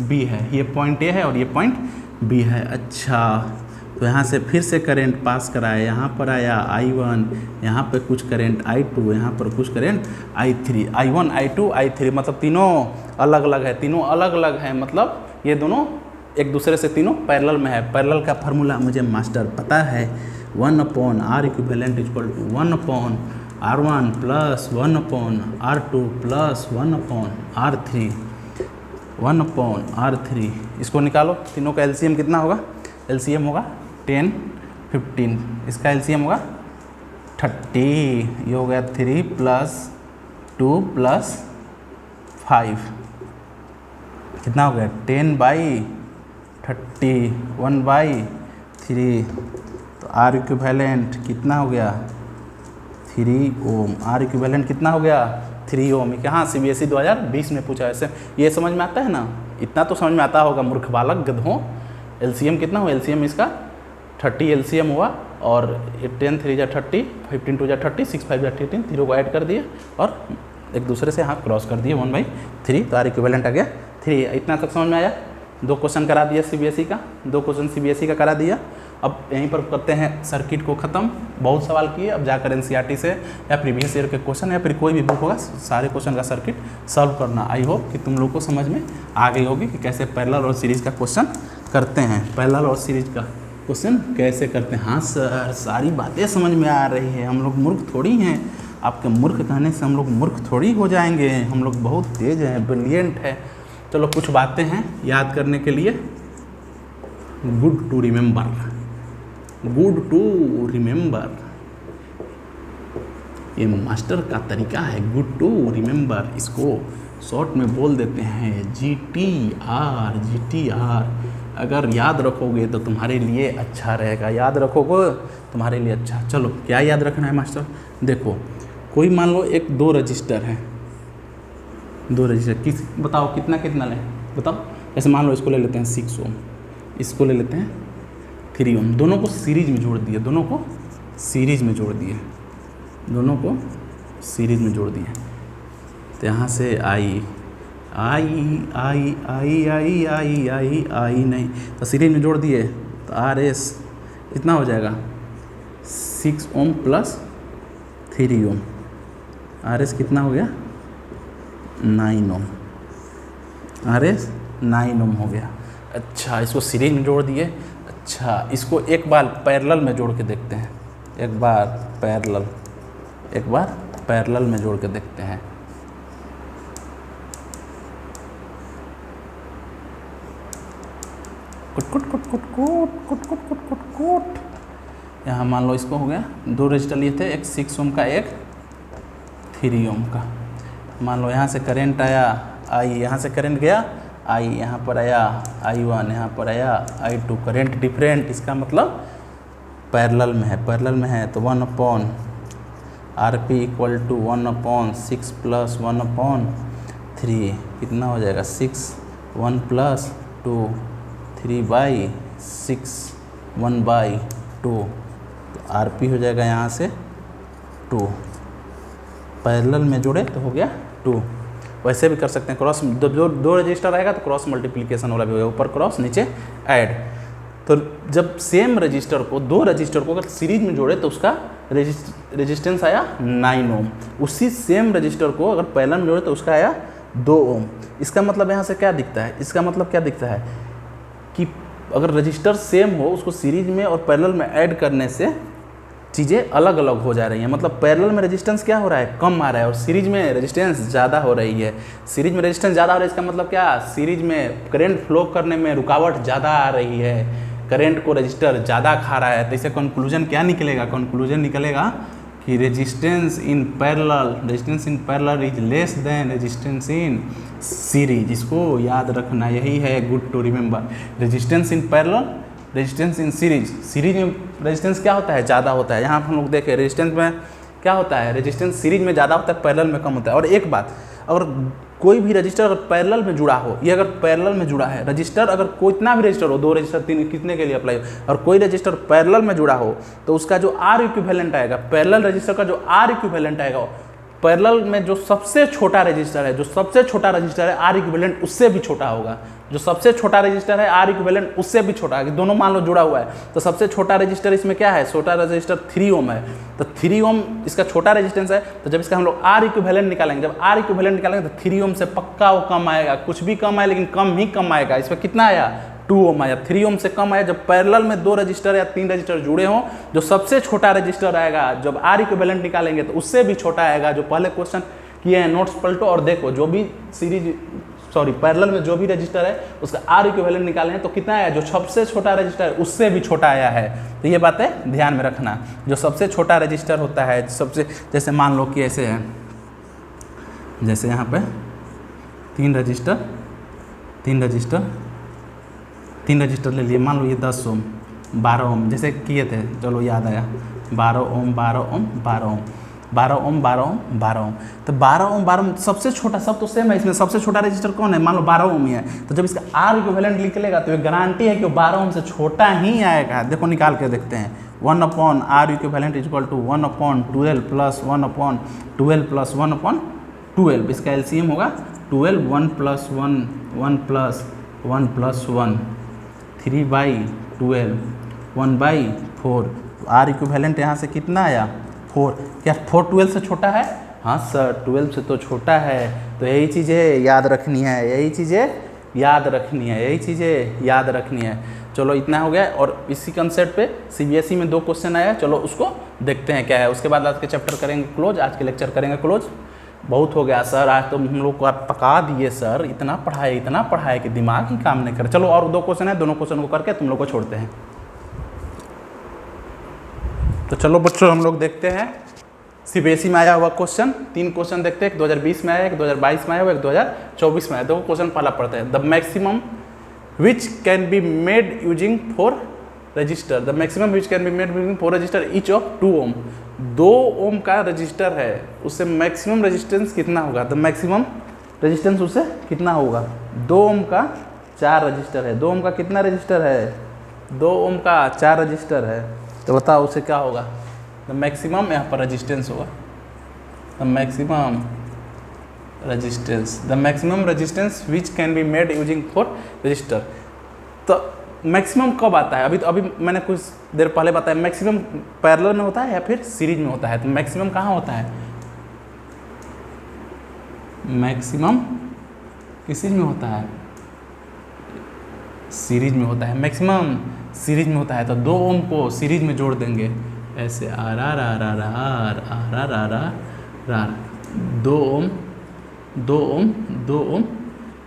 बी है, ये पॉइंट ए है और ये पॉइंट बी है। अच्छा, तो यहाँ से फिर से करंट पास कराया, यहाँ पर आया I1, यहाँ पे कुछ करंट I2, यहाँ पर कुछ current I3, I1 I2 I3 मतलब तीनों अलग अलग है, तीनों अलग अलग है, मतलब ये दोनों एक दूसरे से तीनों पैरेलल में है। पैरेलल का फार्मूला मुझे मास्टर पता है, 1/R equal to 1/R1 plus 1/R2 plus 1/R3 1/R3। इसको निकालो, तीनों का एलसीएम कितना होगा? एलसीएम होगा 10 15, इसका एलसीएम होगा 30, ये हो गया 3 + 2 + 5, कितना हो गया 10/30 1/3। तो R इक्विवेलेंट कितना हो गया 3 ओम। R इक्विवेलेंट कितना हो गया 3 ओम। कहाँ CBSE 2020 में पूछा ऐसे, ये समझ में आता है ना? इतना तो समझ में आता होगा मूर्ख बालक गधों। एलसीएम कितना हुआ? एलसीएम इसका 30 एलसीएम हुआ, और 10 3 × 30, 15 2 × 30, 6 5 × 18, 0 को ऐड कर दिए और एक दूसरे से हाथ क्रॉस कर दिए 1/3। तो R इक्विवेलेंट आ गया 3। इतना तक समझ में आया? 2 क्वेश्चन करा दिया CBSE का, 2 क्वेश्चन CBSE का करा दिया। अब यहीं पर करते हैं सर्किट को ख़त्म। बहुत सवाल किए, अब जाकर NCERT से या प्रीवियस ईयर के क्वेश्चन या फिर कोई भी बुक होगा, सारे क्वेश्चन का सर्किट सॉल्व करना। आई होप कि तुम लोग को समझ में आ गई होगी कि कैसे पैरेलल और सीरीज़ का क्वेश्चन करते हैं। पैरेलल और सीरीज़ का क्वेश्चन कैसे करते हैं? हाँ सर, सारी बातें समझ में आ रही है, हम लोग मूर्ख थोड़ी हैं। आपके मूर्ख कहने से हम लोग मूर्ख थोड़ी हो जाएंगे, हम लोग बहुत तेज हैं, ब्रिलियंट है। चलो कुछ बातें हैं याद करने के लिए। Good to remember, good to remember, ये मास्टर का तरीका है, गुड टू रिमेंबर। इसको शॉर्ट में बोल देते हैं GTR, GTR। अगर याद रखोगे तो तुम्हारे लिए अच्छा रहेगा, याद रखोगे तुम्हारे लिए अच्छा। चलो क्या याद रखना है मास्टर? देखो, कोई मान लो एक 2 रजिस्टर है, 2 रजिस्टर किस बताओ कितना कितना लें बताओ। ऐसे मान लो इसको ले लेते हैं 6 ओम, इसको ले लेते हैं 3 ओम। दोनों को सीरीज में जोड़ दिए, दोनों को सीरीज में जोड़ दिए, दोनों को सीरीज में जोड़ दिए। तो यहाँ से आई नहीं, तो सीरीज में जोड़ दिए तो RS इतना हो जाएगा 6 ओम प्लस 3 ओम। RS कितना हो गया 9 ओम, RS 9 ओम हो गया। अच्छा, इसको सीरीज में जोड़ दिए। अच्छा, इसको एक बार पैरेलल में जोड़ के देखते हैं, एक बार पैरेलल में जोड़ के देखते हैं। कुट। यहाँ मान लो इसको हो गया 2 रजिस्टर लिए थे, एक 6 ओम का, एक 3 ओम का। मान लो यहाँ से करंट आया I, यहाँ से करंट गया I, यहाँ पर आया I1, यहाँ पर आया I2। करंट डिफरेंट, इसका मतलब पैरेलल में है, पैरेलल में है। तो 1/RP इक्वल टू 1/6 प्लस 1/3, कितना हो जाएगा 6, 1 + 2, 3/6, 1/2। तो RP हो जाएगा यहाँ से 2, पैरेलल में जोड़े तो हो गया 2। वैसे भी कर सकते हैं, क्रॉस दो रजिस्टर आएगा तो क्रॉस मल्टीप्लिकेशन वाला भी होगा, ऊपर क्रॉस नीचे ऐड। तो जब सेम रजिस्टर को, 2 रजिस्टर को अगर सीरीज में जोड़े तो उसका रेजिस्टेंस आया 9 ओम। उसी सेम रजिस्टर को अगर पैरेलल में जोड़े तो उसका आया 2 ओम। इसका मतलब यहाँ से क्या दिखता है? इसका मतलब क्या दिखता है कि अगर रजिस्टर सेम हो, उसको सीरीज में और पैरेलल में ऐड करने से चीज़ें अलग अलग हो जा रही हैं। मतलब पैरेलल में रेजिस्टेंस क्या हो रहा है? कम आ रहा है, और सीरीज में रेजिस्टेंस ज़्यादा हो रही है। सीरीज में रेजिस्टेंस ज़्यादा हो रहा है, इसका मतलब क्या? सीरीज में करंट फ्लो करने में रुकावट ज़्यादा आ रही है, करंट को रजिस्टर ज़्यादा खा रहा है। तो इससे कंक्लूजन क्या निकलेगा? कंक्लूजन निकलेगा कि resistance in parallel is less than resistance in series. इसको याद रखना, यही है good to remember. Resistance in parallel, resistance in series. Series में रेजिस्टेंस क्या होता है? ज़्यादा होता है। यहाँ हम लोग देखें रेजिस्टेंस में क्या होता है? रेजिस्टेंस सीरीज में ज़्यादा होता है, पैरेलल में कम होता है। और एक बात, अगर कोई भी रजिस्टर अगर पैरेलल में जुड़ा हो, ये अगर पैरेलल में जुड़ा है रजिस्टर, अगर कोई इतना भी रजिस्टर हो, 2 रजिस्टर 3 कितने के लिए अप्लाई हो, और कोई रजिस्टर पैरेलल में जुड़ा हो तो उसका जो R इक्विवेलेंट आएगा, पैरेलल रजिस्टर का जो R इक्विवेलेंट आएगा, पैरेलल में जो सबसे छोटा रजिस्टर है, R इक्विवेलेंट उससे भी छोटा होगा। जो सबसे छोटा रजिस्टर है R इक्विवेलेंट उससे भी छोटा है। दोनों मान लो जुड़ा हुआ है, तो सबसे छोटा रजिस्टर इसमें क्या है? छोटा रजिस्टर 3 ओम है, तो 3 ओम इसका छोटा रेजिस्टेंस है। तो जब इसका हम लोग R इक्विवेलेंट निकालेंगे, जब R इक्विवेलेंट निकालेंगे तो 3 ओम से पक्का वो कम आएगा। कुछ भी कम आए, लेकिन कम ही कम आएगा। इसमें कितना आया? 2 ओम आया। 3 ओम से कम आया जब पैरेलल में 2 रजिस्टर या 3 रजिस्टर जुड़े हों। जो सबसे छोटा रजिस्टर आएगा जब आर इक्विवेलेंट निकालेंगे तो उससे भी छोटा आएगा। जो पहले क्वेश्चन किए हैं नोट्स पलटो और देखो, जो भी पैरेलल में जो भी रजिस्टर है उसका आर इक्विवेलेंट निकाले हैं तो कितना आया, जो सबसे छोटा रजिस्टर है उससे भी छोटा आया है। तो ये बातें ध्यान में रखना। जो सबसे छोटा रजिस्टर होता है, सबसे जैसे मान लो कि ऐसे है, जैसे यहाँ पे 3 रजिस्टर ले लिए, मान लो ये 10 ओम 12 ओम जैसे किए थे, चलो याद आया 12 ओम 12 ओम 12 ओम 12 ओम 12 ओम 12 ओम। तो 12 ओम सबसे छोटा, सब तो सेम है, इसमें सबसे छोटा रजिस्टर कौन है, मान लो 12 ओम ही है। तो जब इसका आर इक्विवेलेंट निकलेगा तो ये गारंटी है कि वो 12 ओम से छोटा ही आएगा। देखो निकाल के देखते हैं, 1/R equivalent equal to 1/12 plus 1/12 plus 1/12। इसका एलसीएम होगा 12, 1 plus 1 1 plus 1 plus 1 3/12 1/4। R equivalent यहाँ से कितना आया 4। क्या 4 12 से छोटा है? हाँ सर 12 से तो छोटा है। तो यही चीज़ें याद रखनी है, यही चीज़ें याद रखनी है। चलो इतना हो गया। और इसी कंसेप्ट पे सीबीएसई में 2 क्वेश्चन आया, चलो उसको देखते हैं क्या है। उसके बाद आज के चैप्टर करेंगे क्लोज, आज के लेक्चर करेंगे क्लोज। बहुत हो गया सर, आज तो हम लोग को आप पका दिए सर, इतना पढ़ाए कि दिमाग ही काम नहीं करे। चलो और 2 क्वेश्चन है, दोनों क्वेश्चन को करके तुम लोग को छोड़ते हैं। तो चलो बच्चों हम लोग देखते हैं सीबीएसई में आया हुआ क्वेश्चन। 3 क्वेश्चन देखते हैं, एक 2020 में आया, एक 2022 में आया हुआ, एक 2024 में आया। देखो क्वेश्चन पहला पढ़ते हैं। The maximum which can be made using 4 register, the maximum which can be made using 4 register each of 2 ohm. 2 ओम का रजिस्टर है, उससे मैक्सिमम रेजिस्टेंस कितना होगा? द मैक्सिमम रेजिस्टेंस उससे कितना होगा? 2 ओम का 4 रजिस्टर है। 2 ओम का कितना रजिस्टर है? 2 ओम का 4 रजिस्टर है। तो बताओ उससे क्या होगा? द मैक्सिमम यहाँ पर रेजिस्टेंस होगा, the maximum resistance which can be made using 4 register. तो मैक्सिमम कब आता है? अभी मैंने कुछ देर पहले बताया, मैक्सिमम पैरेलल में होता है या फिर सीरीज में होता है। तो मैक्सिमम कहाँ होता है? मैक्सिमम किस चीज में होता है? सीरीज में होता है। मैक्सिमम सीरीज में होता है। तो 2 ओम को सीरीज में जोड़ देंगे ऐसे, आर आर आर आर आर आर आर आर आर आर 2 ओम 2 ओम 2 ओम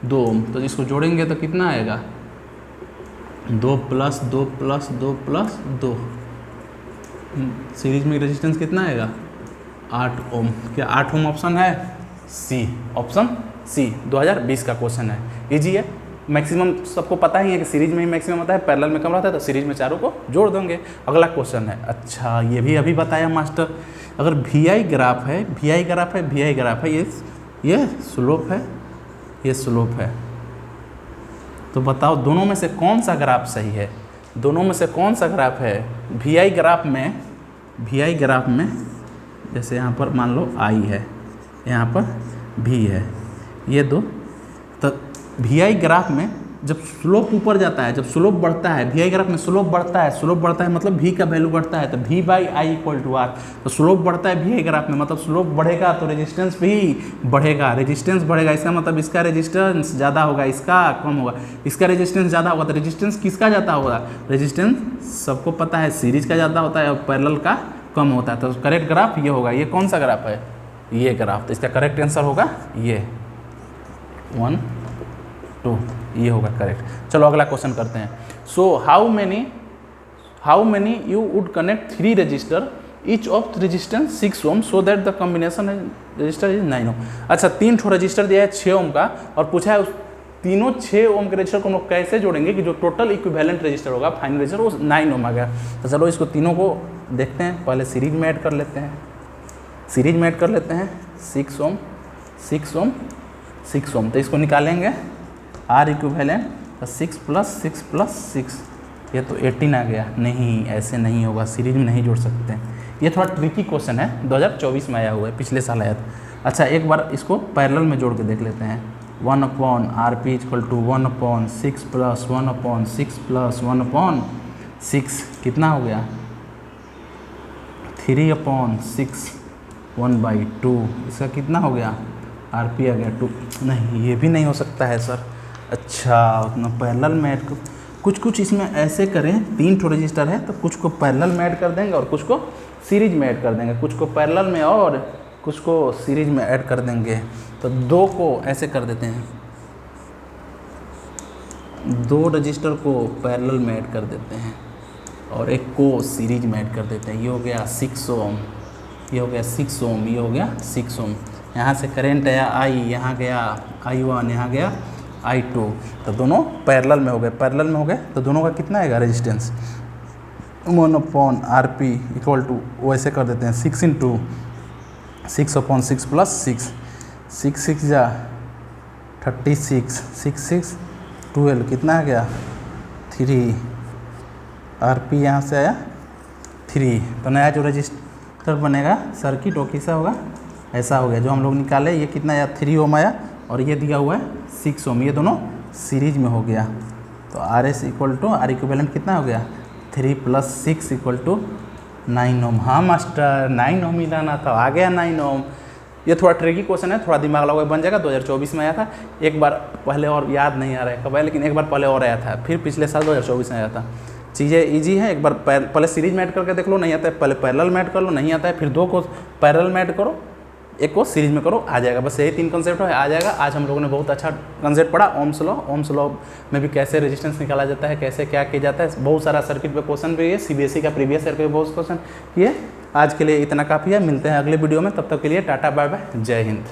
2 ओम। तो इसको जोड़ेंगे तो कितना आएगा? 2 प्लस 2 प्लस 2 प्लस 2। सीरीज में रेजिस्टेंस कितना आएगा? 8 ओम। क्या 8 ओम ऑप्शन है? सी, ऑप्शन सी। 2020 का क्वेश्चन है, इजी है। मैक्सिमम सबको पता ही है कि सीरीज में ही मैक्सिमम होता है, पैरेलल में कम रहता है। तो सीरीज में चारों को जोड़ देंगे। अगला क्वेश्चन है, अच्छा ये भी अभी बताया मास्टर, अगर VI ग्राफ है, ये स्लोप है, ये स्लोप है, तो बताओ दोनों में से कौन सा ग्राफ सही है? दोनों में से कौन सा ग्राफ है? VI ग्राफ में जैसे यहाँ पर मान लो I है, यहाँ पर V है, ये 2। तो VI ग्राफ में जब स्लोप ऊपर जाता है, जब स्लोप बढ़ता है, VI ग्राफ में स्लोप बढ़ता है मतलब V का वैल्यू बढ़ता है, तो V/I इक्वल टू R। तो स्लोप बढ़ता है VI ग्राफ में, मतलब स्लोप बढ़ेगा तो रेजिस्टेंस भी बढ़ेगा। रेजिस्टेंस बढ़ेगा इसका मतलब इसका रेजिस्टेंस ज़्यादा होगा, इसका कम होगा। इसका रेजिस्टेंस ज़्यादा होगा तो रेजिस्टेंस किसका ज़्यादा होगा? रेजिस्टेंस सबको पता है सीरीज का ज़्यादा होता है और पैरेलल का कम होता है। तो करेक्ट ग्राफ ये होगा। ये कौन सा ग्राफ है? ये ग्राफ। तो इसका करेक्ट आंसर होगा ये 1 2, ये होगा करेक्ट। चलो अगला क्वेश्चन करते हैं। So how many you would connect 3 register each of resistance 6 ohm so that the combination register is 9 ohm. अच्छा 3 ठो रजिस्टर दिया है 6 ओम का और पूछा है उस तीनों 6 ओम के रजिस्टर को हम लोग कैसे जोड़ेंगे कि जो टोटल इक्विवेलेंट रजिस्टर होगा फाइनल रजिस्टर वो 9 ओम आ गया। तो चलो इसको तीनों को देखते हैं। पहले सीरीज में ऐड कर लेते हैं, 6 ओम 6 ओम 6 ओम। तो इसको निकालेंगे आर इक्विवेलेंट, तो 6 प्लस 6 प्लस 6, ये तो 18 आ गया। नहीं ऐसे नहीं होगा, सीरीज में नहीं जोड़ सकते। ये थोड़ा ट्रिकी क्वेश्चन है, 2024 में आया हुआ है, पिछले साल आया था। अच्छा एक बार इसको पैरेलल में जोड़ के देख लेते हैं। 1/RP equal to 1/6 plus 1/6 plus 1/6 कितना हो गया? 3/6 1/2। इसका कितना हो गया? RP आ गया 2। नहीं ये भी नहीं हो सकता है सर। अच्छा उतना पैरेलल में कुछ कुछ इसमें ऐसे करें, 3 ठो रजिस्टर है तो कुछ को पैरेलल में ऐड कर देंगे और कुछ को सीरीज में ऐड कर देंगे, कुछ को पैरेलल में और कुछ को सीरीज में ऐड कर देंगे। तो 2 को ऐसे कर देते हैं, 2 रजिस्टर को पैरेलल में ऐड कर देते हैं और एक को सीरीज में ऐड कर देते हैं। ये हो गया 6 ओम, ये हो गया 6 ओम, ये हो गया 6 ओम। यहाँ से करंट आया I, यहाँ गया I1, यहाँ गया I2, तो दोनों पैरेलल में हो गए। पैरेलल में हो गए तो दोनों का कितना आएगा रेजिस्टेंस, 1/RP इक्वल टू, वैसे कर देते हैं 6 × 6/6 + 6, 6 6 जा 36, 6 6 12, कितना आ गया 3, RP यहाँ से आया 3। तो नया जो रजिस्टर बनेगा सर्किट वो कैसा होगा, ऐसा हो गया। जो हम लोग निकाले ये कितना आया 3 ओम आया और ये दिया हुआ है 6 ओम, ये दोनों सीरीज में हो गया। तो RS equal to R equivalent कितना हो गया 3 + 6 = 9 ओम। हाँ मास्टर 9 ओम ही लाना था, आ गया 9 ओम। ये थोड़ा ट्रिकी क्वेश्चन है, थोड़ा दिमाग लगाओ, बन जाएगा। 2024 में आया था, एक बार पहले और याद नहीं आ रहा है कब आया, लेकिन एक बार पहले और आया था, फिर पिछले साल 2024 में आया था। चीज़ें इजी है, एक बार पहले सीरीज में ऐड करके देख लो, नहीं आता है पहले पैरेलल में ऐड कर लो, नहीं आता है फिर 2 को पैरेलल में ऐड करो, एक को सीरीज में करो, आ जाएगा। बस यही 3 कंसेप्ट है, आ जाएगा। आज हम लोगों ने बहुत अच्छा कंसेप्ट पढ़ा, ओम्स लॉ। ओम्स लॉ में भी कैसे रेजिस्टेंस निकाला जाता है, कैसे क्या किया जाता है, बहुत सारा सर्किट पे क्वेश्चन भी है। CBSE का प्रीवियस ईयर के बहुत क्वेश्चन किए। आज के लिए इतना काफ़ी है, मिलते हैं अगले वीडियो में, तब तक के लिए टाटा बाय बाय, जय हिंद।